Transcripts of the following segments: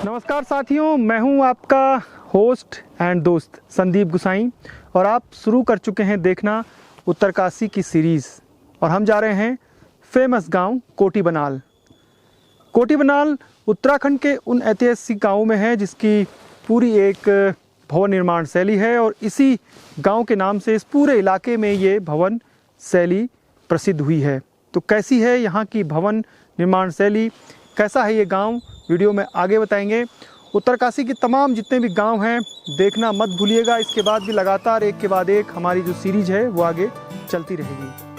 नमस्कार साथियों, मैं हूं आपका होस्ट एंड दोस्त संदीप गुसाई और आप शुरू कर चुके हैं देखना उत्तरकाशी की सीरीज़। और हम जा रहे हैं फेमस गांव कोटी बनाल। कोटी बनाल उत्तराखंड के उन ऐतिहासिक गांवों में है जिसकी पूरी एक भवन निर्माण शैली है और इसी गांव के नाम से इस पूरे इलाके में ये भवन शैली प्रसिद्ध हुई है। तो कैसी है यहाँ की भवन निर्माण शैली, कैसा है ये गांव, वीडियो में आगे बताएंगे। उत्तरकाशी के तमाम जितने भी गांव हैं देखना मत भूलिएगा। इसके बाद भी लगातार एक के बाद एक हमारी जो सीरीज है वो आगे चलती रहेगी।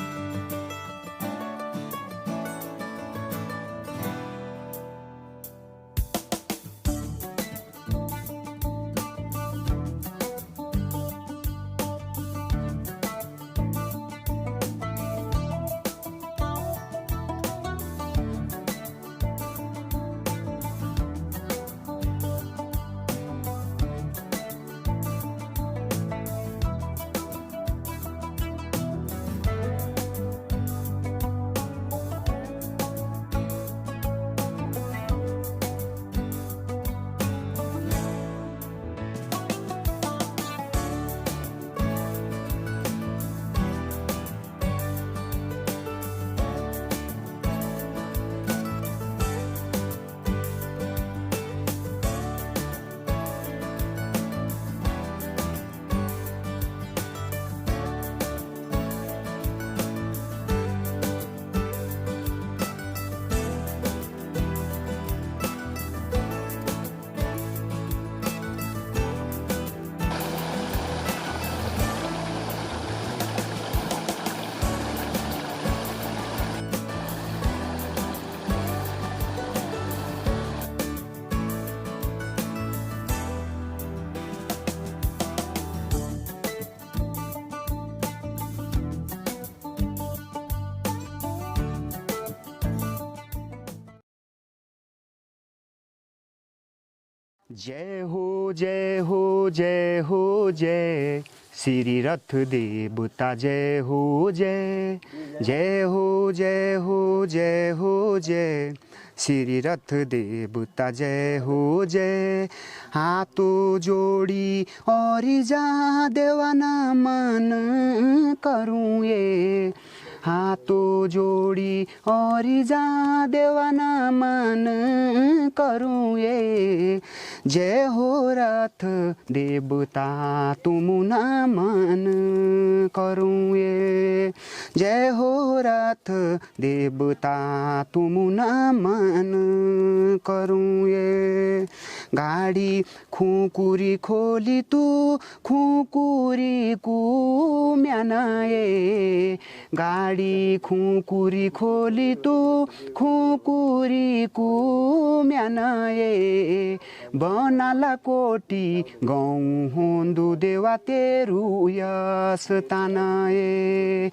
जय हो जय हो जय हो जय श्री रथ देवता जय हो जय। जय हो जय हो जय हो जय श्री रथ देवता जय हो जय। हाथों जोड़ी और जा देवाना मन करूँ ये, हाथों जोड़ी और जा देवाना मन करूँ ये। जय हो रथ देवता तुम ना मन करूँ ये। जय हो रथ देवता तुम ना मन करूँ ये। गाड़ी खुकुरी खोली तू खुकुरी कु म्यानाए। गाड़ी खुकुरी खोली तू खुकुरी कु म्यानाए। बनाला कोटी गाउँ होन्दु देवा तेरु यस तानाए।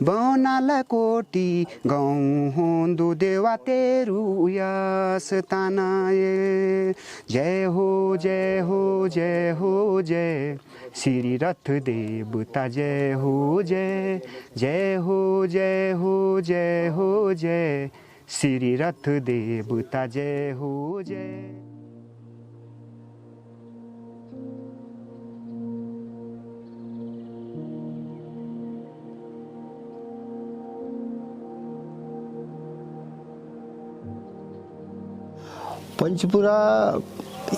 बनाला कोटी गाउँ होन्दु देवा तेरु यस तानाए। जय हो जय हो जय हो जय श्री रथ देवता जय हो जय। जय हो जय हो जय हो जय श्री रथ देवता जय हो जय। पंचपुरा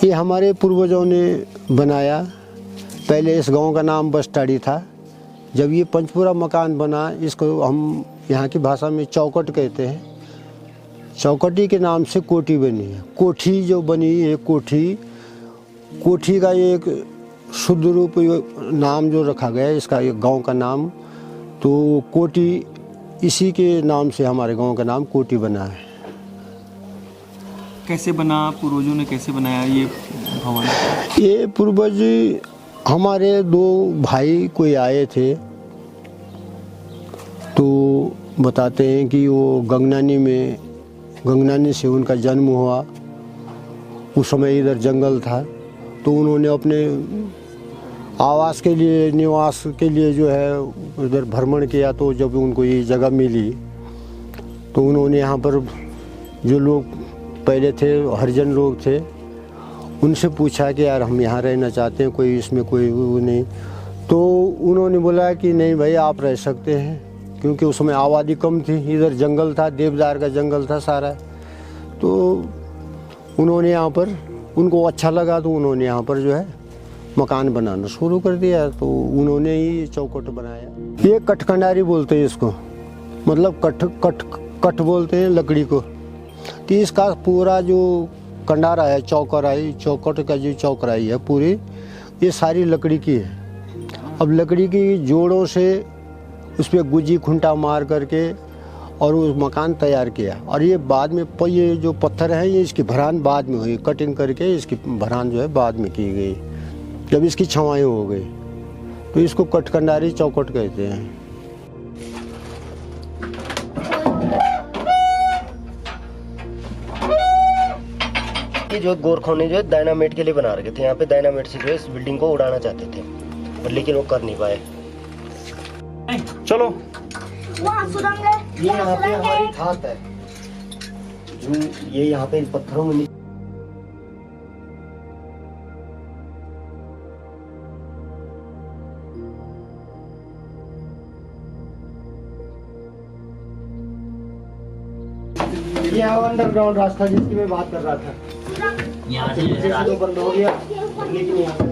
ये हमारे पूर्वजों ने बनाया। पहले इस गांव का नाम बसटाड़ी था। जब ये पंचपुरा मकान बना, इसको हम यहाँ की भाषा में चौकट कहते हैं। चौकटी के नाम से कोठी बनी है। कोठी जो बनी है, कोठी का एक शुद्ध रूप नाम जो रखा गया है, इसका एक गांव का नाम, तो कोठी इसी के नाम से हमारे गांव का नाम कोठी बना है। कैसे बना, पूर्वजों ने कैसे बनाया ये भवन? ये पूर्वज हमारे दो भाई कोई आए थे तो बताते हैं कि वो गंगनानी से उनका जन्म हुआ। उस समय इधर जंगल था तो उन्होंने अपने आवास के लिए, निवास के लिए जो है उधर भ्रमण किया। तो जब उनको ये जगह मिली तो उन्होंने यहाँ पर जो लोग पहले थे, हरिजन लोग थे, उनसे पूछा कि यार हम यहाँ रहना चाहते हैं, कोई इसमें कोई वो नहीं। तो उन्होंने बोला कि नहीं भाई आप रह सकते हैं, क्योंकि उस समय आबादी कम थी, इधर जंगल था, देवदार का जंगल था सारा। तो उन्होंने यहाँ पर, उनको अच्छा लगा तो उन्होंने यहाँ पर जो है मकान बनाना शुरू कर दिया। तो उन्होंने ही चौखट बनाया। ये कठकंडारी बोलते हैं इसको, मतलब कठ बोलते हैं लकड़ी को। तो इसका पूरा जो कंडारा है, चौखट का जो चौकराई है पूरी, ये सारी लकड़ी की है। अब लकड़ी की जोड़ों से उस पर गुजी खुंटा मार करके और वो मकान तैयार किया। और ये बाद में ये जो पत्थर हैं ये इसकी भरान बाद में हुई, कटिंग करके इसकी भरान जो है बाद में की गई, जब इसकी छवाएं हो गई। तो इसको कठकंडारी चौखट कहते हैं। कि जो गोरखों ने जो है डायनामाइट के लिए बना रखे थे, यहाँ पे डायनामाइट से जो है इस बिल्डिंग को उड़ाना चाहते थे, पर लेकिन वो कर नहीं पाए। चलो वहाँ सुरंग है। ये यहाँ पे हमारी खात है, जो ये यहाँ पे इन पत्थरों में ये अंडरग्राउंड रास्ता जिसकी मैं बात कर रहा था, यहाँ से तो बंद हो गया, लेकिन यहाँ पे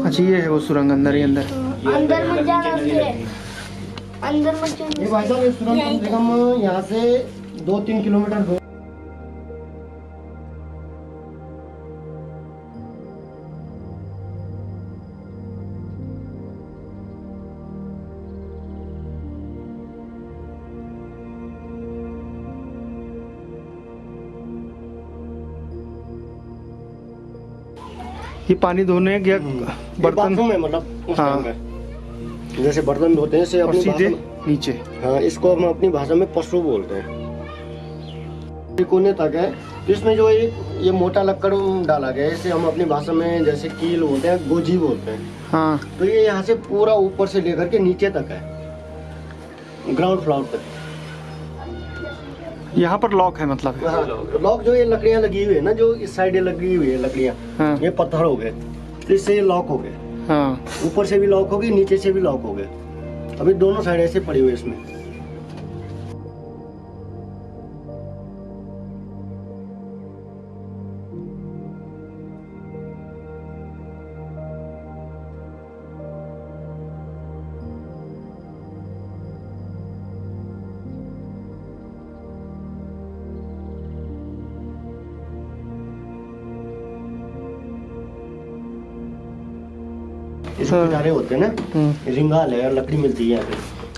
अच्छा ये है वो सुरंग, अंदर ही अंदर। अंदर मत जाना उसके, अंदर मत जाना। ये भाई साहब ये सुरंग कम से कम यहाँ से 2-3 किलोमीटर दूर। ये पानी धोने या बर्तन, बाथरूम है, मतलब उस हाँ। टाइम का जैसे बर्तन धोते हैं से और अपनी सीधे भाषा में, नीचे। हाँ इसको हम अपनी भाषा में पशु बोलते हैं। ये कोने तक है, तो इसमें जो ये मोटा लक्कड़ डाला गया है, इसे हम अपनी भाषा में जैसे कील बोलते हैं, गोजी बोलते हैं। हाँ तो ये यहाँ से पूरा ऊपर से लेकर के नीचे तक है, ग्राउंड फ्लोर तक। यहाँ पर लॉक है मतलब। हाँ, लॉक जो ये लकड़ियाँ लगी हुई है ना, जो इस साइड लगी हुई है लकड़ियाँ, हाँ। ये पत्थर हो गए, तो इससे ये लॉक हो गए। हाँ ऊपर से भी लॉक हो गई, नीचे से भी लॉक हो गए। अभी दोनों साइड ऐसे पड़ी हुई इसमें। इसमें हाँ। पिटारे होते हैं ना, रिंगाल है और लकड़ी मिलती है यहाँ पे।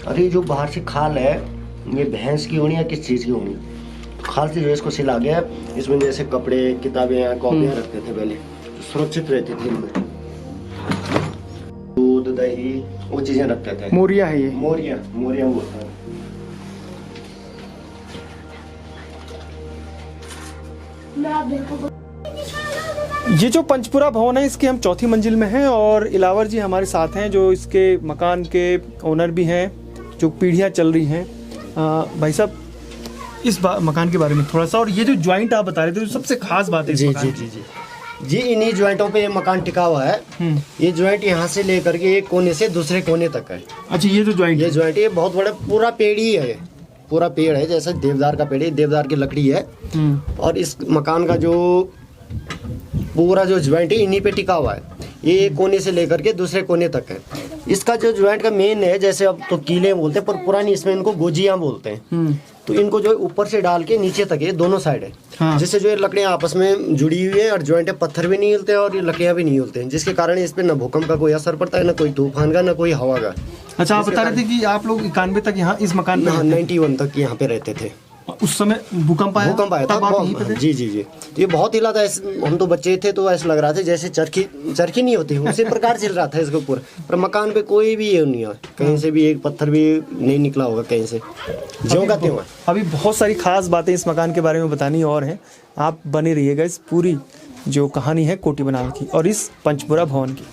और ये जो बाहर से खाल है, ये भैंस की होनी या किस चीज़ की होनी, खाल से जो इसको सिला गया। इसमें जैसे कपड़े, किताबें, कॉपियाँ रखते थे पहले, तो सुरक्षित रहती थी इनमें। दूध, दही, वो चीज़ें रखते थे। मोरिया है ये। मोरिया बोलते हैं। ये जो पंचपुरा भवन है इसकी हम चौथी मंजिल में हैं और इलावर जी हमारे साथ हैं जो इसके मकान के ओनर भी हैं, जो पीढ़ियाँ चल रही हैं। भाई साहब इस मकान के बारे में थोड़ा सा, और ये जो ज्वाइंट आप बता रहे थे जो सबसे खास बात है इस मकान की। जी इन्हीं ज्वाइंटों पे ये मकान टिका हुआ है। ये ज्वाइंट यहाँ से लेकर के एक कोने से दूसरे कोने तक है। अच्छा ये जो ज्वाइंट ये ज्वाइंट ये बहुत बड़ा पूरा पेड़ ही है, पूरा पेड़ है, जैसे देवदार का पेड़ है, देवदार की लकड़ी है। और इस मकान का जो पूरा जो ज्वाइंट है इन्हीं पे टिका हुआ है। ये एक कोने से लेकर के दूसरे कोने तक है। इसका जो ज्वाइंट का मेन है, जैसे अब तो कीले बोलते हैं, पर पुरानी इसमें इनको गोजियां बोलते हैं। तो इनको जो ऊपर से डाल के नीचे तक ये दोनों साइड है। हाँ। जिससे जो ये लकड़ियां आपस में जुड़ी हुई है और ज्वाइंट है, पत्थर भी नहीं हिलते और ये लकड़ियां भी नहीं हिलते हैं, जिसके कारण इस पे न भूकंप का कोई असर पड़ता है, न कोई तूफान का, न कोई हवा का। अच्छा आप बता रहे थे कि आप लोग 91 तक यहाँ इस मकान में रहते 91 तक यहाँ पे रहते थे। थे। उस समय भूकंप आया भूकंप आया था तब आप यहीं पे थे? जी जी जी। तो ये बहुत हिला था, हम तो बच्चे थे तो ऐसा लग रहा था जैसे चरखी नहीं होती, उसी प्रकार चल रहा था इसके ऊपर। पर मकान पे कोई भी ये नहीं है, कहीं से भी एक पत्थर भी नहीं निकला होगा कहीं से, ज्यों का त्यों है। अभी बहुत सारी खास बातें इस मकान के बारे में बतानी और हैं, आप बने रहिएगा इस पूरी जो कहानी है कोटी बनाल की और इस पंचपुरा भवन की।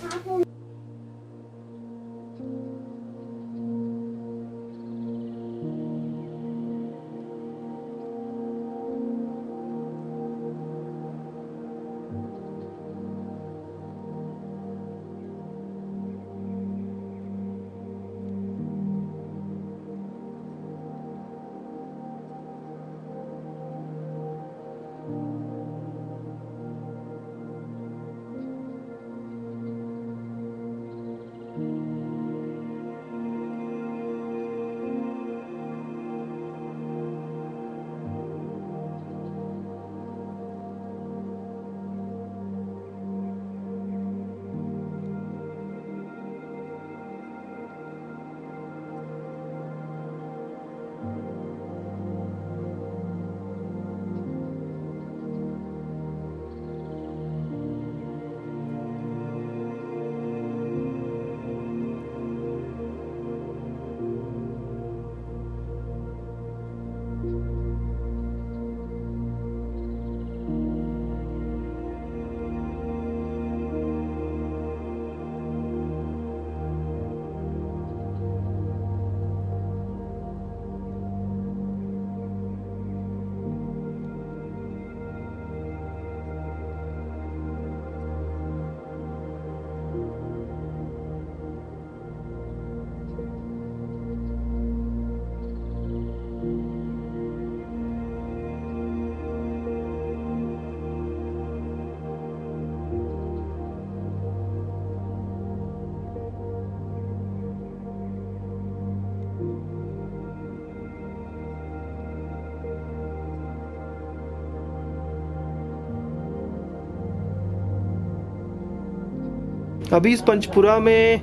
अभी इस पंचपुरा में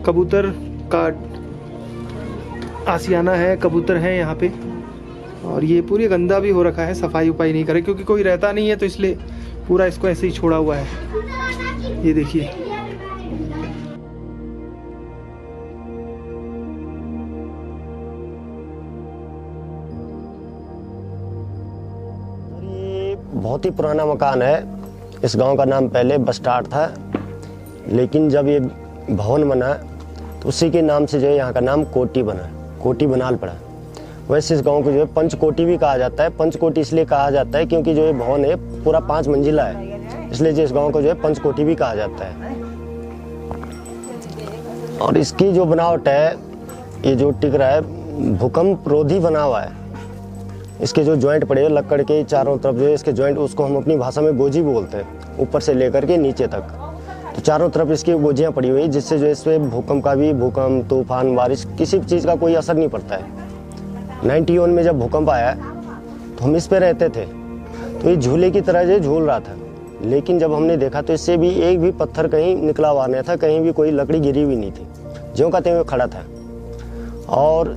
कबूतर का आशियाना है, कबूतर हैं यहाँ पे, और ये पूरी गंदा भी हो रखा है, सफाई उपाई नहीं करे क्योंकि कोई रहता नहीं है, तो इसलिए पूरा इसको ऐसे ही छोड़ा हुआ है। ये देखिए, बहुत ही पुराना मकान है। इस गांव का नाम पहले बस्टार्ड था, लेकिन जब ये भवन बना तो उसी के नाम से जो है यहाँ का नाम कोटी बना, कोटी बनाल पड़ा। वैसे इस गांव को जो है पंचकोटी भी कहा जाता है। पंचकोटी इसलिए कहा जाता है क्योंकि जो ये भवन है पूरा 5 मंजिला है, इसलिए जो इस गांव को जो है पंचकोटी भी कहा जाता है। और इसकी जो बनावट है, ये जो टिक रहा है भूकंप रोधी बना हुआ है। इसके जो जॉइंट पड़े हैं लकड़ के चारों तरफ, जो है इसके जॉइंट, उसको हम अपनी भाषा में गोजी बोलते हैं, ऊपर से लेकर के नीचे तक। तो चारों तरफ इसकी गोजियाँ पड़ी हुई, जिससे जो इससे भूकंप का भी, भूकंप, तूफान, बारिश, किसी भी चीज़ का कोई असर नहीं पड़ता है। 91 में जब भूकंप आया तो हम इस पे रहते थे, तो ये झूले की तरह जो झूल रहा था, लेकिन जब हमने देखा तो इससे भी एक भी पत्थर कहीं निकला हुआ नहीं था, कहीं भी कोई लकड़ी गिरी हुई नहीं थी, ज्यों का त्यों खड़ा था। और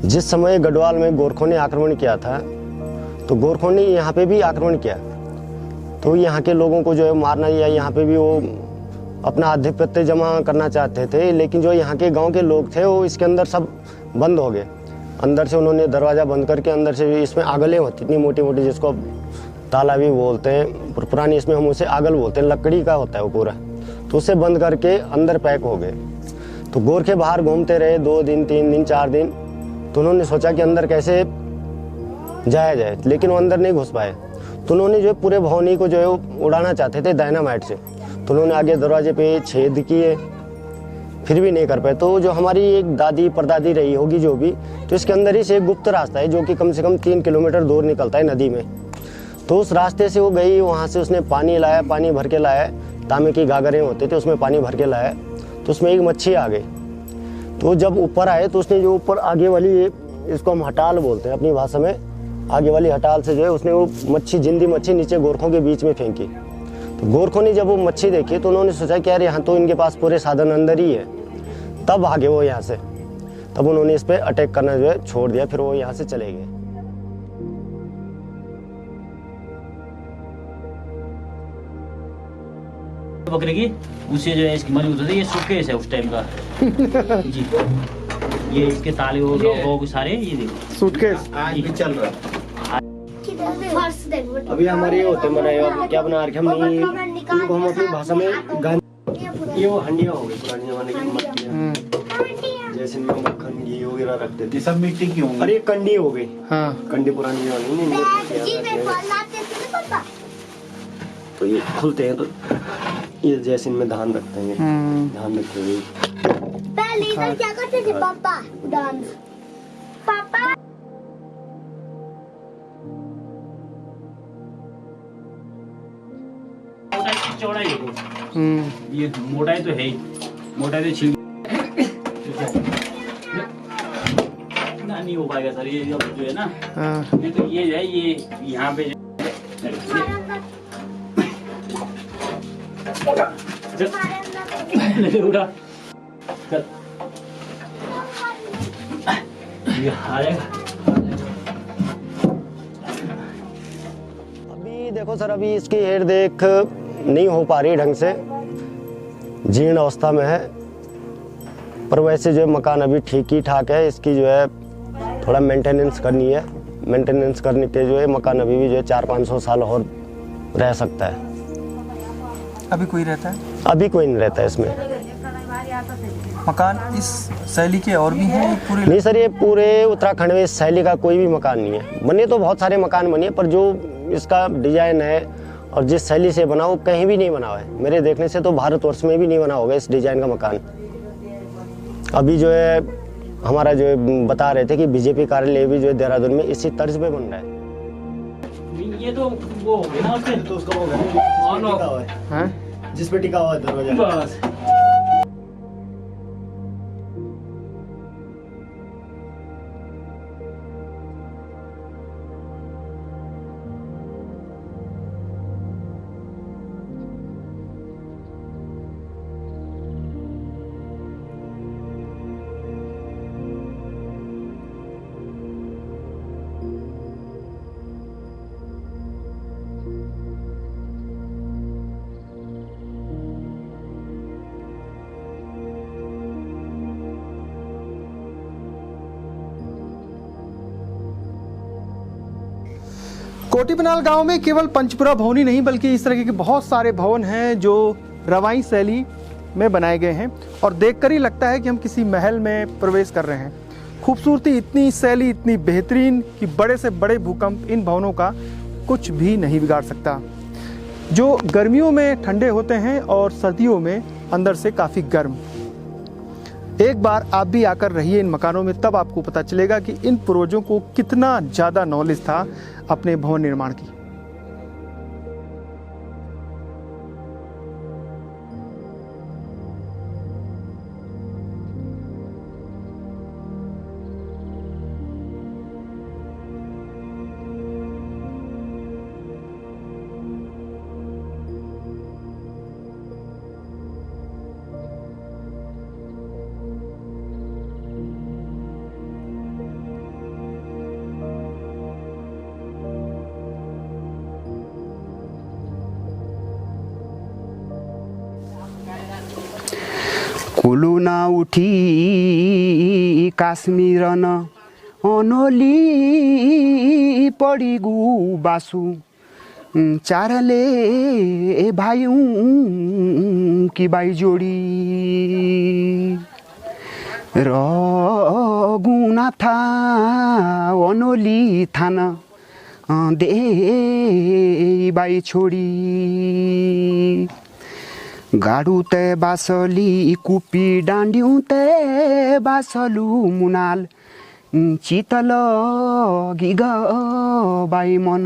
जिस समय गढ़वाल में गोरखों ने आक्रमण किया था, तो गोरखों ने यहाँ पे भी आक्रमण किया, तो यहाँ के लोगों को जो है मारना, या यहाँ पे भी वो अपना आधिपत्य जमा करना चाहते थे, लेकिन जो यहाँ के गांव के लोग थे वो इसके अंदर सब बंद हो गए। अंदर से उन्होंने दरवाज़ा बंद करके अंदर से इसमें आगलें होती इतनी मोटी मोटी, जिसको ताला भी बोलते हैं, पुरानी इसमें हम उसे आगल बोलते हैं, लकड़ी का होता है वो पूरा, तो उसे बंद करके अंदर पैक हो गए। तो गोरखे बाहर घूमते रहे 2 दिन 3 दिन 4 दिन, तो उन्होंने सोचा कि अंदर कैसे जाया जाए, लेकिन वो अंदर नहीं घुस पाए। तो उन्होंने जो है पूरे भवनी को जो है उड़ाना चाहते थे डायनामाइट से, तो उन्होंने आगे दरवाजे पे छेद किए, फिर भी नहीं कर पाए। तो जो हमारी एक दादी परदादी रही होगी जो भी, तो इसके अंदर ही से एक गुप्त रास्ता है जो कि कम से कम 3 किलोमीटर दूर निकलता है नदी में। तो उस रास्ते से वो गई, वहाँ से उसने पानी लाया, पानी भर के लाया, तांबे की गागरें होते थे उसमें पानी भर के लाया, तो उसमें एक मच्छी आ गई। तो जब ऊपर आए तो उसने जो ऊपर आगे वाली, इसको हम हटाल बोलते हैं अपनी भाषा में, आगे वाली हटाल से जो है उसने वो मच्छी, जिंदी मच्छी नीचे गोरखों के बीच में फेंकी। तो गोरखों ने जब वो मच्छी देखी तो उन्होंने सोचा कि यार यहाँ तो इनके पास पूरे साधन अंदर ही है, तब भागे वो यहाँ से। तब उन्होंने इस पर अटैक करना जो है छोड़ दिया, फिर वो यहाँ से चले गए। बकरे की उससे जो है इसकी मनी उतरती है, ये सूटकेस है उस टाइम का जी। ये इसके ताले हो सारे, ये देखो सूटकेस आज भी चल रहा है। अभी हमारे ये होते बनाए, और क्या बना रखे हमने, इनको हम अपनी भाषा में ये वो हंडियाँ हो गई पुराने जमाने की मट्टियाँ, जैसे इनमें मक्खन घी वगैरह रखते थे। सब मिट्टी की होंगी। और ये कंडी हो गई, हाँ, कंडी पुरानी जमाने में। तो ये खुलते हैं, तो ये जैसे इनमें धान रखते हैं, धान रखते हुए पहले इधर क्या करते थे पापा? डांस पापा। चौड़ाई देखो, ये मोटाई तो है ही, मोटाई तो छिल ना नहीं हो पाएगा सर, ये जो है ना, ये तो ये है, ये यहाँ पे उड़ा कर ये हारेगा। अभी देखो सर, अभी इसकी हेर देख नहीं हो पा रही ढंग से, जीर्ण अवस्था में है, पर वैसे जो मकान अभी ठीक ही ठाक है। इसकी जो है थोड़ा मेंटेनेंस करनी है, मेंटेनेंस करने के जो है मकान अभी भी जो है 400-500 साल और रह सकता है। अभी कोई रहता है? अभी कोई नहीं रहता है इसमें। मकान इस शैली के और भी हैं पूरे? नहीं सर, ये पूरे उत्तराखंड में इस शैली का कोई भी मकान नहीं है। बने तो बहुत सारे मकान बने, पर जो इसका डिजाइन है और जिस शैली से बना वो कहीं भी नहीं बना हुआ है। मेरे देखने से तो भारतवर्ष में भी नहीं बना होगा इस डिजाइन का मकान। अभी जो है हमारा जो है बता रहे थे कि बीजेपी कार्यालय भी जो है देहरादून में इसी तर्ज पे बन रहा है। ये तो वो हो गया ना उससे, तो उसका वो है जिस पे टिका हुआ है दरवाजा। बस कोटी बनाल गांव में केवल पंचपुरा भवन ही नहीं बल्कि इस तरह के बहुत सारे भवन हैं जो रवाई शैली में बनाए गए हैं और देखकर ही लगता है कि हम किसी महल में प्रवेश कर रहे हैं। खूबसूरती इतनी, शैली इतनी बेहतरीन कि बड़े से बड़े भूकंप इन भवनों का कुछ भी नहीं बिगाड़ सकता, जो गर्मियों में ठंडे होते हैं और सर्दियों में अंदर से काफ़ी गर्म। एक बार आप भी आकर रहिए इन मकानों में, तब आपको पता चलेगा कि इन पूर्वजों को कितना ज़्यादा नॉलेज था अपने भवन निर्माण की। कुलुना उठी काश्मीर न अनोली पडिगु बासु चारले भाइयों की बाई जोड़ी रघुना था अनोली थान दे बाई छोड़ी गाडू ते बासली कुपी डांडियों ते बासलू मुनाल चितल गिग बाई मन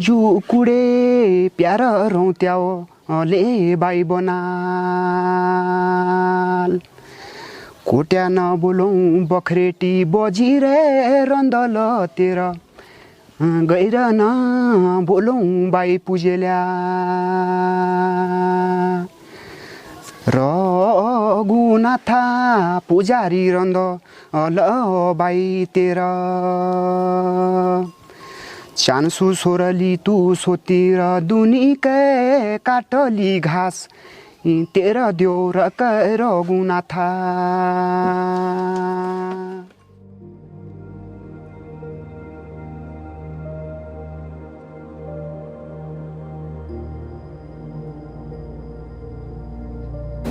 जुकुडे प्यार रौत्याओ ले बाई बनाल कोट्या न बोलौं बखरेटी बजिरे रंदल तेरा गैर न बोलौं बाई पुजेल्या रघुनाथा पुजारी रंद अल बाई तेरा चान्सु सोरली तू सोतिर दुनी के काटली घास तेरा द्योर रघुनाथा।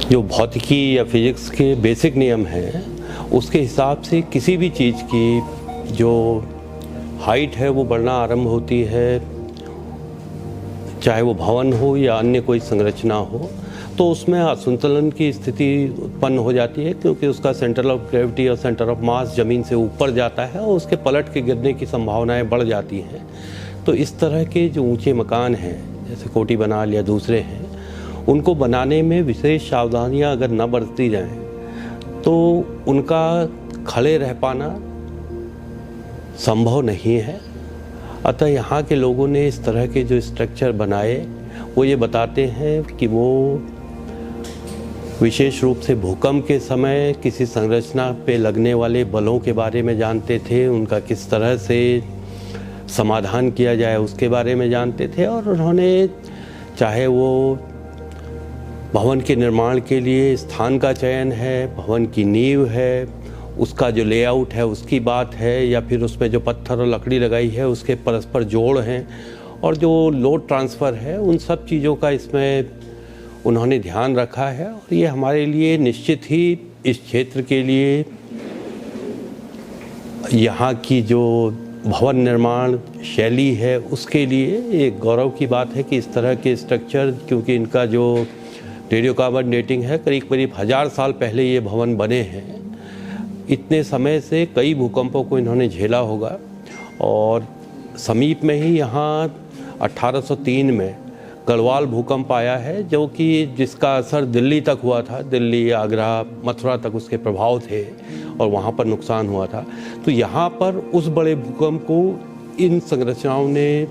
जो भौतिकी या फिजिक्स के बेसिक नियम हैं उसके हिसाब से किसी भी चीज़ की जो हाइट है वो बढ़ना आरंभ होती है, चाहे वो भवन हो या अन्य कोई संरचना हो, तो उसमें असंतुलन की स्थिति उत्पन्न हो जाती है क्योंकि उसका सेंटर ऑफ ग्रेविटी और सेंटर ऑफ मास ज़मीन से ऊपर जाता है और उसके पलट के गिरने की संभावनाएं बढ़ जाती हैं। तो इस तरह के जो ऊंचे मकान हैं जैसे कोटी बनाल या दूसरे हैं, उनको बनाने में विशेष सावधानियां अगर न बरती जाएं तो उनका खड़े रह पाना संभव नहीं है। अतः यहाँ के लोगों ने इस तरह के जो स्ट्रक्चर बनाए वो ये बताते हैं कि वो विशेष रूप से भूकंप के समय किसी संरचना पे लगने वाले बलों के बारे में जानते थे, उनका किस तरह से समाधान किया जाए उसके बारे में जानते थे, और उन्होंने चाहे वो भवन के निर्माण के लिए स्थान का चयन है, भवन की नींव है, उसका जो लेआउट है उसकी बात है, या फिर उसमें जो पत्थर और लकड़ी लगाई है उसके परस्पर जोड़ हैं, और जो लोड ट्रांसफ़र है, उन सब चीज़ों का इसमें उन्होंने ध्यान रखा है। और ये हमारे लिए निश्चित ही इस क्षेत्र के लिए यहाँ की जो भवन निर्माण शैली है उसके लिए एक गौरव की बात है कि इस तरह के स्ट्रक्चर, क्योंकि इनका जो रेडियो कार्बन डेटिंग है करीब 1000 साल पहले ये भवन बने हैं, इतने समय से कई भूकंपों को इन्होंने झेला होगा। और समीप में ही यहाँ 1803 में गढ़वाल भूकंप आया है, जो कि जिसका असर दिल्ली तक हुआ था, दिल्ली, आगरा, मथुरा तक उसके प्रभाव थे और वहाँ पर नुकसान हुआ था। तो यहाँ पर उस बड़े भूकंप को इन संरचनाओं ने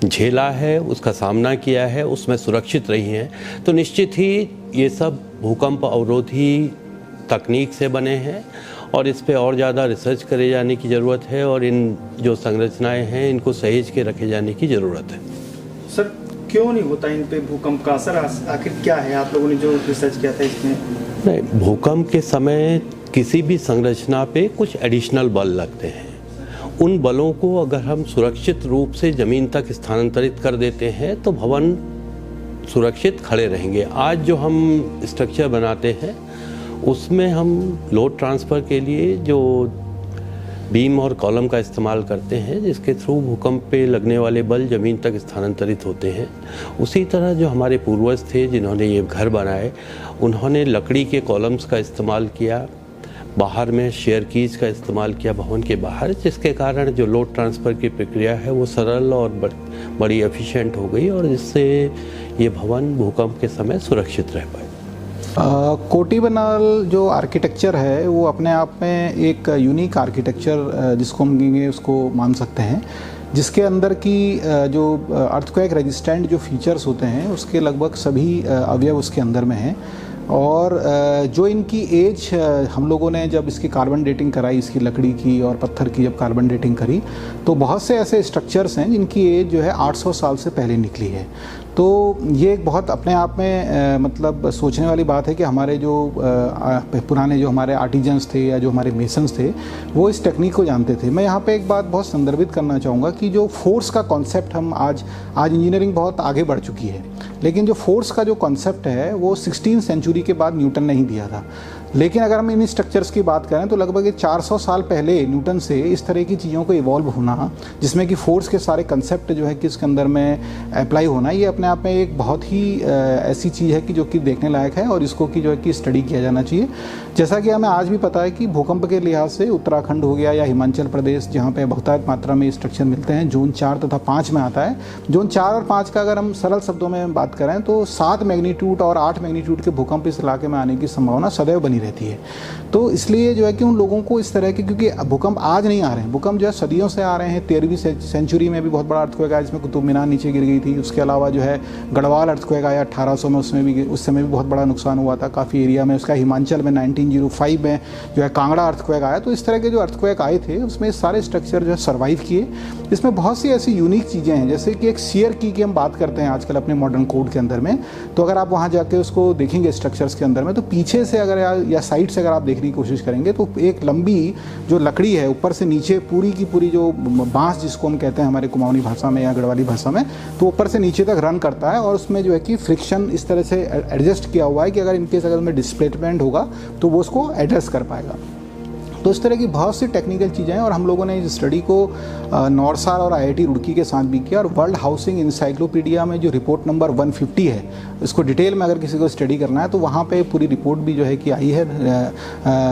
झेला है, उसका सामना किया है, उसमें सुरक्षित रही हैं। तो निश्चित ही ये सब भूकंप अवरोधी तकनीक से बने हैं और इस पे और ज़्यादा रिसर्च करे जाने की ज़रूरत है, और इन जो संरचनाएं हैं इनको सहेज के रखे जाने की ज़रूरत है। सर, क्यों नहीं होता इन पे भूकंप का असर? आखिर क्या है आप लोगों ने जो रिसर्च किया था इसमें? नहीं, भूकंप के समय किसी भी संरचना पे कुछ एडिशनल बल लगते हैं। उन बलों को अगर हम सुरक्षित रूप से ज़मीन तक स्थानांतरित कर देते हैं तो भवन सुरक्षित खड़े रहेंगे। आज जो हम स्ट्रक्चर बनाते हैं उसमें हम लोड ट्रांसफ़र के लिए जो बीम और कॉलम का इस्तेमाल करते हैं, जिसके थ्रू भूकंप पे लगने वाले बल ज़मीन तक स्थानांतरित होते हैं। उसी तरह जो हमारे पूर्वज थे जिन्होंने ये घर बनाए, उन्होंने लकड़ी के कॉलम्स का इस्तेमाल किया, बाहर में शेयर कीज का इस्तेमाल किया भवन के बाहर, जिसके कारण जो लोड ट्रांसफ़र की प्रक्रिया है वो सरल और बड़ी एफिशिएंट हो गई और जिससे ये भवन भूकंप के समय सुरक्षित रह पाए। कोटी बनाल जो आर्किटेक्चर है वो अपने आप में एक यूनिक आर्किटेक्चर जिसको हम कहेंगे उसको मान सकते हैं, जिसके अंदर की जो अर्थक्वेक रेजिस्टेंट जो फीचर्स होते हैं उसके लगभग सभी अवयव उसके अंदर में हैं। और जो इनकी एज हम लोगों ने जब इसकी कार्बन डेटिंग कराई, इसकी लकड़ी की और पत्थर की जब कार्बन डेटिंग करी, तो बहुत से ऐसे स्ट्रक्चर्स हैं जिनकी एज जो है 800 साल से पहले निकली है। तो ये एक बहुत अपने आप में मतलब सोचने वाली बात है कि हमारे जो पुराने जो हमारे आर्टिजन्स थे या जो हमारे मेसन्स थे वो इस टेक्निक को जानते थे। मैं यहाँ पे एक बात बहुत संदर्भित करना चाहूँगा कि जो फोर्स का कॉन्सेप्ट हम आज इंजीनियरिंग बहुत आगे बढ़ चुकी है, लेकिन जो फोर्स का जो कॉन्सेप्ट है वो 16वीं सेंचुरी के बाद न्यूटन ने ही दिया था। लेकिन अगर हम इन स्ट्रक्चर्स की बात करें तो लगभग 400 साल पहले न्यूटन से इस तरह की चीज़ों को इवॉल्व होना, जिसमें कि फोर्स के सारे कंसेप्ट जो है कि इसके अंदर में अप्लाई होना, ये अपने आप में एक बहुत ही ऐसी चीज़ है कि जो कि देखने लायक है और इसको कि जो है कि स्टडी किया जाना चाहिए। जैसा कि हमें आज भी पता है कि भूकंप के लिहाज से उत्तराखंड हो गया या हिमाचल प्रदेश, जहाँ पे बहुतायत मात्रा में स्ट्रक्चर मिलते हैं, जोन 4 तथा 5 में आता है। जोन 4 और 5 का अगर हम सरल शब्दों में बात करें तो 7 मैग्नीट्यूड और 8 मैग्नीट्यूड के भूकंप इस इलाके में आने की संभावना सदैव बनी रहती है। तो इसलिए जो है कि उन लोगों को इस तरह के, क्योंकि भूकंप आज नहीं आ रहे हैं, भूकंप जो है सदियों से आ रहे हैं। 13वीं सेंचुरी में भी बहुत बड़ा अर्थक्वेक आया जिसमें कुतुब मीनार नीचे गिर गई थी। उसके अलावा जो है गढ़वाल अर्थक्वेक आया 1800 में, उस समय भी बहुत बड़ा नुकसान हुआ था काफ़ी एरिया में। उसका हिमाचल में 1905 में जो है कांगड़ा अर्थक्वेक आया। तो इस तरह के जो अर्थक्वेक आए थे उसमें सारे स्ट्रक्चर जो है सर्वाइव किए। इसमें बहुत सी ऐसी यूनिक चीज़ें हैं, जैसे कि एक शेयर की हम बात करते हैं आजकल अपने मॉडर्न कोड के अंदर में। तो अगर आप वहाँ जाके उसको देखेंगे स्ट्रक्चर्स के अंदर में, तो पीछे से अगर या साइड से अगर आप देखने की कोशिश करेंगे तो एक लंबी जो लकड़ी है ऊपर से नीचे पूरी की पूरी जो बांस जिसको हम कहते हैं हमारे कुमाऊनी भाषा में या गढ़वाली भाषा में, तो ऊपर से नीचे तक रन करता है और उसमें जो है कि फ्रिक्शन इस तरह से एडजस्ट किया हुआ है कि अगर इनकेस अगर उसमें डिस्प्लेसमेंट होगा तो वो उसको एड्रेस कर पाएगा। तो इस तरह की बहुत सी टेक्निकल चीज़ें हैं और हम लोगों ने इस स्टडी को नॉर्सार और IIT रुड़की के साथ भी किया। और वर्ल्ड हाउसिंग इंसाइक्लोपीडिया में जो रिपोर्ट नंबर 150 है, इसको डिटेल में अगर किसी को स्टडी करना है तो वहाँ पे पूरी रिपोर्ट भी जो है कि आई है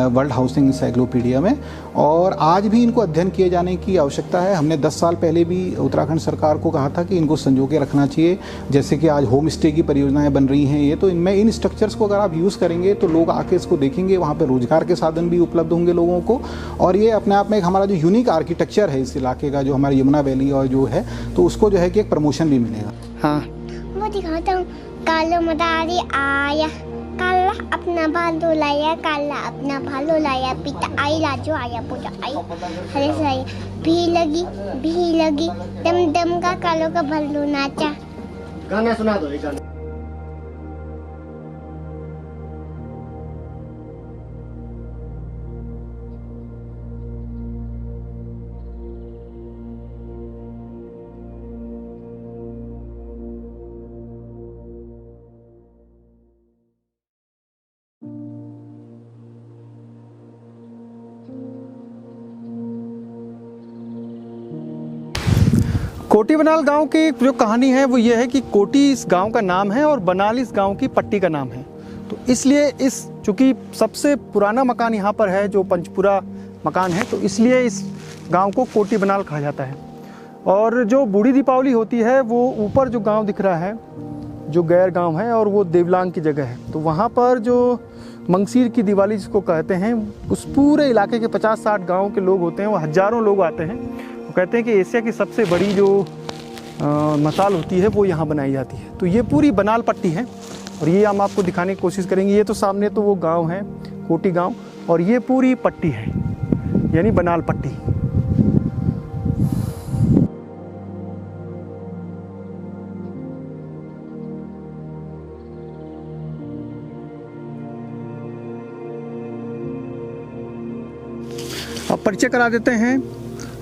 वर्ल्ड हाउसिंग इंसाइक्लोपीडिया में। और आज भी इनको अध्ययन किए जाने की आवश्यकता है। हमने 10 साल पहले भी उत्तराखंड सरकार को कहा था कि इनको संजो के रखना चाहिए। जैसे कि आज होम स्टे की परियोजनाएँ बन रही हैं ये, तो इनमें इन स्ट्रक्चर्स को अगर आप यूज़ करेंगे तो लोग आके इसको देखेंगे, वहाँ पर रोजगार के साधन भी उपलब्ध होंगे लोगों को। और ये अपने आप में एक हमारा जो यूनिक आर्किटेक्चर है इस इलाके का, जो हमारे यमुना वैली और जो है, तो उसको जो है कि एक प्रमोशन भी मिलेगा। हाँ, मैं दिखाता हूँ। कालो मदारी आया, काला अपना भालू लाया, काला अपना भालू लाया, पिता आई लाजो आया, पूजा आई हरे साई भी लगी दम दम का कालो का भालू नाचा। गाना सुना दो एक गाना। कोटी बनाल गांव की जो कहानी है वो ये है कि कोटी इस गांव का नाम है और बनाल इस गांव की पट्टी का नाम है। तो इसलिए इस चूँकि सबसे पुराना मकान यहाँ पर है जो पंचपुरा मकान है, तो इसलिए इस गांव को कोटी बनाल कहा जाता है। और जो बूढ़ी दीपावली होती है वो ऊपर जो गांव दिख रहा है, जो गैर गांव है, और वो देवलांग की जगह है। तो वहाँ पर जो मंगसीर की दिवाली जिसको कहते हैं, उस पूरे इलाके के 50-60 गाँव के लोग होते हैं, वो हज़ारों लोग आते हैं। वो कहते हैं कि एशिया की सबसे बड़ी जो मसाल होती है वो यहाँ बनाई जाती है। तो ये पूरी बनाल पट्टी है और ये हम आपको दिखाने की कोशिश करेंगे। ये तो सामने तो वो गांव है कोटी गांव, और ये पूरी पट्टी है यानी बनाल पट्टी। परिचय करा देते हैं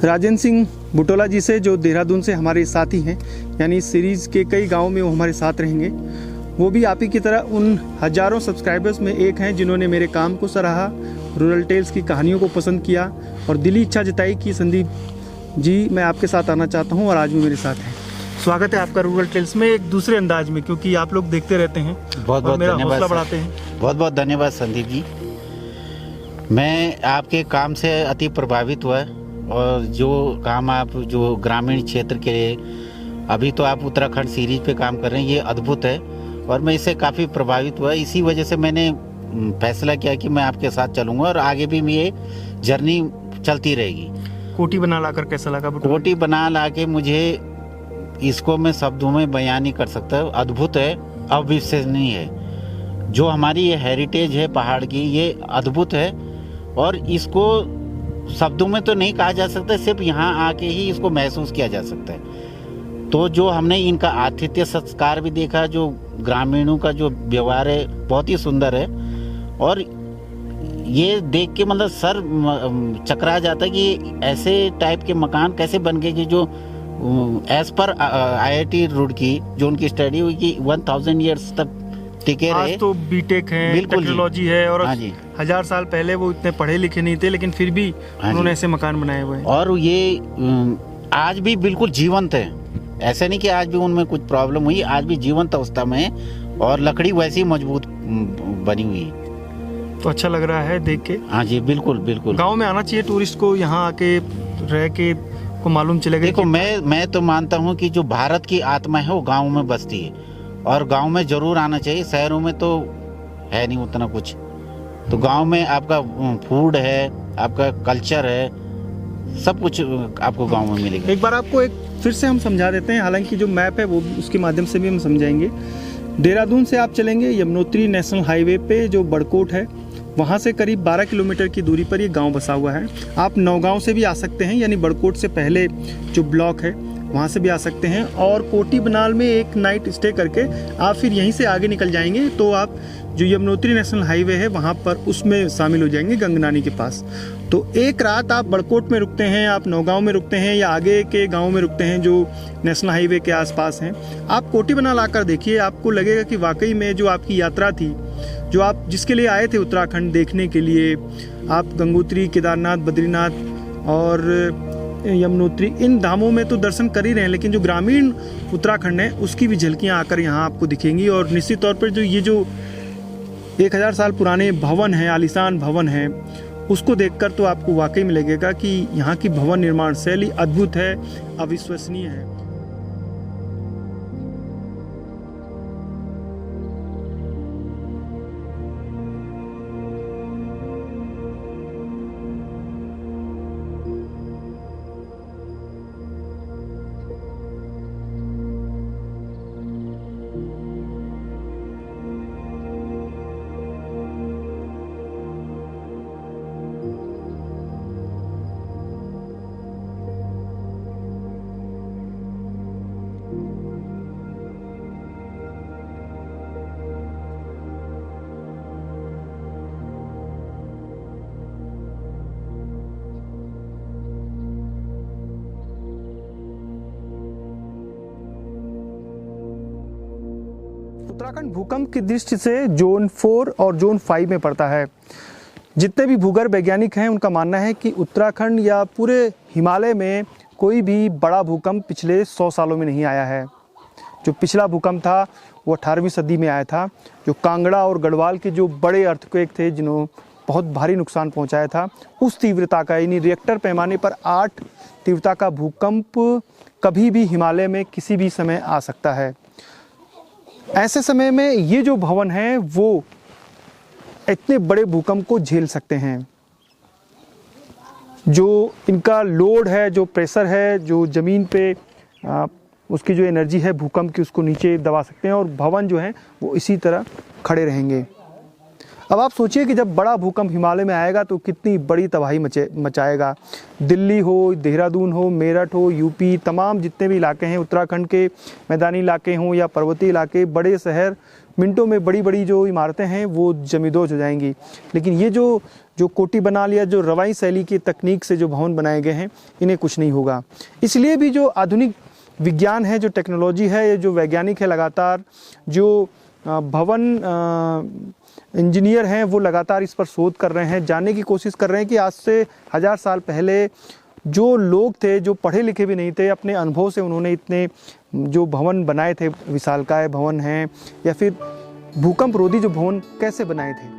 राजेंद्र सिंह बुटोला जी से, जो देहरादून से हमारे साथी हैं, यानी इस सीरीज़ के कई गाँव में वो हमारे साथ रहेंगे। वो भी आप ही की तरह उन हज़ारों सब्सक्राइबर्स में एक हैं जिन्होंने मेरे काम को सराहा, रूरल टेल्स की कहानियों को पसंद किया और दिली इच्छा जताई कि संदीप जी मैं आपके साथ आना चाहता हूं, और आज वो मेरे साथ हैं। स्वागत है आपका रूरल टेल्स में एक दूसरे अंदाज में, क्योंकि आप लोग देखते रहते हैं, बहुत बहुत मेरा धन्यवाद हौसला सर। बढ़ाते हैं। बहुत बहुत धन्यवाद संदीप जी। मैं आपके काम से अति प्रभावित हुआ, और जो काम आप जो ग्रामीण क्षेत्र के लिए अभी तो आप उत्तराखंड सीरीज पे काम कर रहे हैं, ये अद्भुत है और मैं इससे काफ़ी प्रभावित हुआ। इसी वजह से मैंने फैसला किया कि मैं आपके साथ चलूँगा और आगे भी ये जर्नी चलती रहेगी। कोटी बना लाकर कैसा लगा बुटोला? कोटी बना ला के मुझे इसको मैं शब्दों में बयान नहीं कर सकता। अद्भुत है, अविश्वसनीय है। जो हमारी ये हेरिटेज है पहाड़ की, ये अद्भुत है और इसको शब्दों में तो नहीं कहा जा सकता, सिर्फ यहाँ आके ही इसको महसूस किया जा सकता है। तो जो हमने इनका आतिथ्य संस्कार भी देखा, जो ग्रामीणों का जो व्यवहार है बहुत ही सुंदर है, और ये देख के मतलब सर चकरा जाता है कि ऐसे टाइप के मकान कैसे बन गए कि जो एज पर IIT रुड़की जो उनकी स्टडी हुई कि 1000 ईयर्स तक टिके रहे। आज तो बीटेक है, बिल्कुल जी। टेक्नोलॉजी है, और हाँ जी। 1000 साल पहले वो इतने पढ़े लिखे नहीं थे, लेकिन फिर भी हाँ उन्होंने जी। ऐसे मकान बनाए हुए हैं। और ये आज भी बिल्कुल जीवंत है। ऐसे नहीं कि आज भी उनमें कुछ प्रॉब्लम हुई, आज भी जीवंत अवस्था में है और लकड़ी वैसी मजबूत बनी हुई है। तो अच्छा लग रहा है देख के। हाँ जी, बिल्कुल बिल्कुल। गांव में आना चाहिए टूरिस्ट को, यहाँ आके रह के को मालूम चलेगा। देखो मैं तो मानता हूँ कि जो भारत की आत्मा है वो गाँव में बसती है और गाँव में जरूर आना चाहिए। शहरों में तो है नहीं उतना कुछ, तो गाँव में आपका फूड है, आपका कल्चर है, सब कुछ आपको गाँव में मिलेगा। एक बार आपको एक फिर से हम समझा देते हैं, हालांकि जो मैप है वो उसके माध्यम से भी हम समझाएंगे। देहरादून से आप चलेंगे यमुनोत्री नेशनल हाईवे पे, जो बड़कोट है, वहाँ से करीब 12 किलोमीटर की दूरी पर ये गांव बसा हुआ है। आप नौगांव से भी आ सकते हैं, यानी बड़कोट से पहले जो ब्लॉक है वहाँ से भी आ सकते हैं, और कोटी बनाल में एक नाइट स्टे करके आप फिर यहीं से आगे निकल जाएंगे तो आप जो यमुनोत्री नेशनल हाईवे है वहाँ पर उसमें शामिल हो जाएंगे, गंगनानी के पास। तो एक रात आप बड़कोट में रुकते हैं, आप नौगांव में रुकते हैं, या आगे के गांव में रुकते हैं जो नेशनल हाईवे के आसपास हैं। आप कोटी बना लाकर देखिए, आपको लगेगा कि वाकई में जो आपकी यात्रा थी, जो आप जिसके लिए आए थे उत्तराखंड देखने के लिए, आप गंगोत्री, केदारनाथ, बद्रीनाथ और यमुनोत्री, इन धामों में तो दर्शन कर ही रहे हैं, लेकिन जो ग्रामीण उत्तराखंड है उसकी भी झलकियाँ आकर यहाँ आपको दिखेंगी। और निश्चित तौर पर जो ये जो 1000 साल पुराने भवन हैं, आलीशान भवन हैं, उसको देखकर तो आपको वाकई में लगेगा कि यहाँ की भवन निर्माण शैली अद्भुत है, अविश्वसनीय है। उत्तराखंड भूकंप की दृष्टि से जोन 4 और जोन 5 में पड़ता है। जितने भी भूगर्भ वैज्ञानिक हैं उनका मानना है कि उत्तराखंड या पूरे हिमालय में कोई भी बड़ा भूकंप पिछले 100 सालों में नहीं आया है। जो पिछला भूकंप था वो 18वीं सदी में आया था, जो कांगड़ा और गढ़वाल के जो बड़े अर्थक्वेक थे जिन्होंने बहुत भारी नुकसान पहुंचाया था, उस तीव्रता का, यानी रिएक्टर पैमाने पर 8 तीव्रता का भूकंप कभी भी हिमालय में किसी भी समय आ सकता है। ऐसे समय में ये जो भवन हैं वो इतने बड़े भूकंप को झेल सकते हैं। जो इनका लोड है, जो प्रेशर है, जो ज़मीन पे उसकी जो एनर्जी है भूकंप की, उसको नीचे दबा सकते हैं, और भवन जो है वो इसी तरह खड़े रहेंगे। अब आप सोचिए कि जब बड़ा भूकंप हिमालय में आएगा तो कितनी बड़ी तबाही मचाएगा। दिल्ली हो, देहरादून हो, मेरठ हो, यूपी, तमाम जितने भी इलाके हैं, उत्तराखंड के मैदानी इलाके हों या पर्वतीय इलाके, बड़े शहर, मिनटों में बड़ी बड़ी जो इमारतें हैं वो जमींदोज हो जाएंगी। लेकिन ये जो कोटी बनाल या जो रवाई शैली की तकनीक से जो भवन बनाए गए हैं, इन्हें कुछ नहीं होगा। इसलिए भी जो आधुनिक विज्ञान है, जो टेक्नोलॉजी है, ये जो वैज्ञानिक है, लगातार जो भवन इंजीनियर हैं वो लगातार इस पर शोध कर रहे हैं, जानने की कोशिश कर रहे हैं कि आज से 1000 साल पहले जो लोग थे, जो पढ़े लिखे भी नहीं थे, अपने अनुभव से उन्होंने इतने जो भवन बनाए थे, विशालकाय भवन हैं या फिर भूकंप रोधी जो भवन कैसे बनाए थे।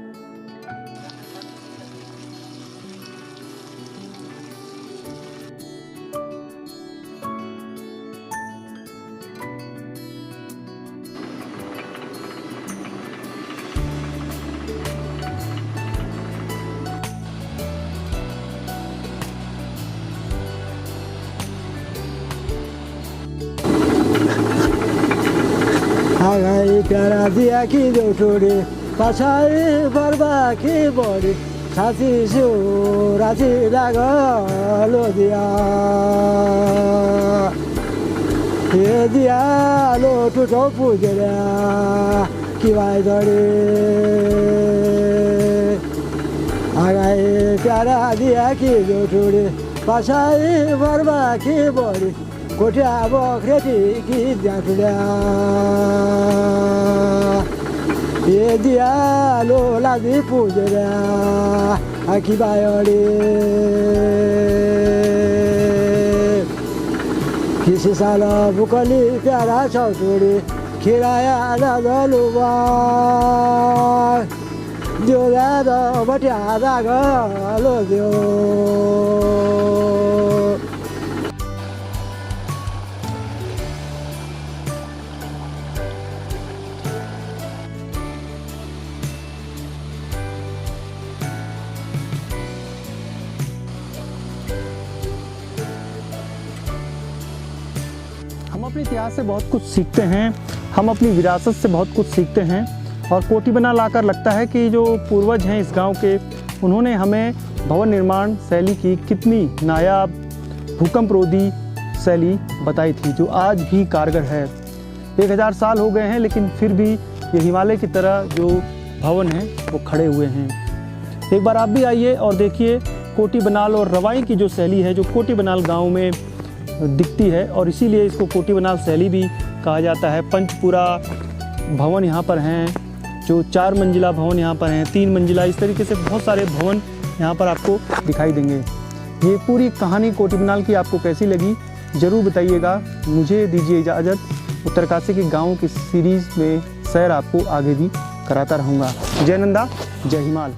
आगाई प्यारा दिया कि जोटोडे पछाडि बर्बा कि बढी साथी स्यो राति लागलो दिया हे दिया लो टुटो पुजेरा कि भाइ दडे आगाई प्यारा दिया कि जोटोडे पछाडि बर्बा कि बढी कोठा बख्रेटी कि जाटुल्या ये दिया लो लादी पुजेरा आखी बायोडे किसी साल बुकली प्यारा छौटोडे खिराया लादलुबा दियो लाद बट्या दागलो दियो। हम अपने इतिहास से बहुत कुछ सीखते हैं, हम अपनी विरासत से बहुत कुछ सीखते हैं और कोटी बना लाकर लगता है कि जो पूर्वज हैं इस गांव के, उन्होंने हमें भवन निर्माण शैली की कितनी नायाब भूकंप रोधी शैली बताई थी, जो आज भी कारगर है। 1000 साल हो गए हैं लेकिन फिर भी ये हिमालय की तरह जो भवन हैं वो खड़े हुए हैं। एक बार आप भी आइए और देखिए कोटी बनाल और रवाई की जो शैली है, जो कोटी बनाल गाँव में दिखती है और इसीलिए इसको कोटी बनाल शैली भी कहा जाता है। पंचपुरा भवन यहाँ पर हैं, जो 4 मंजिला भवन यहाँ पर हैं, 3 मंजिला, इस तरीके से बहुत सारे भवन यहाँ पर आपको दिखाई देंगे। ये पूरी कहानी कोटी बनाल की आपको कैसी लगी ज़रूर बताइएगा। मुझे दीजिए इजाज़त। उत्तरकाशी के गाँव की सीरीज़ में सैर आपको आगे भी कराता रहूँगा। जय नंदा, जय हिमाल।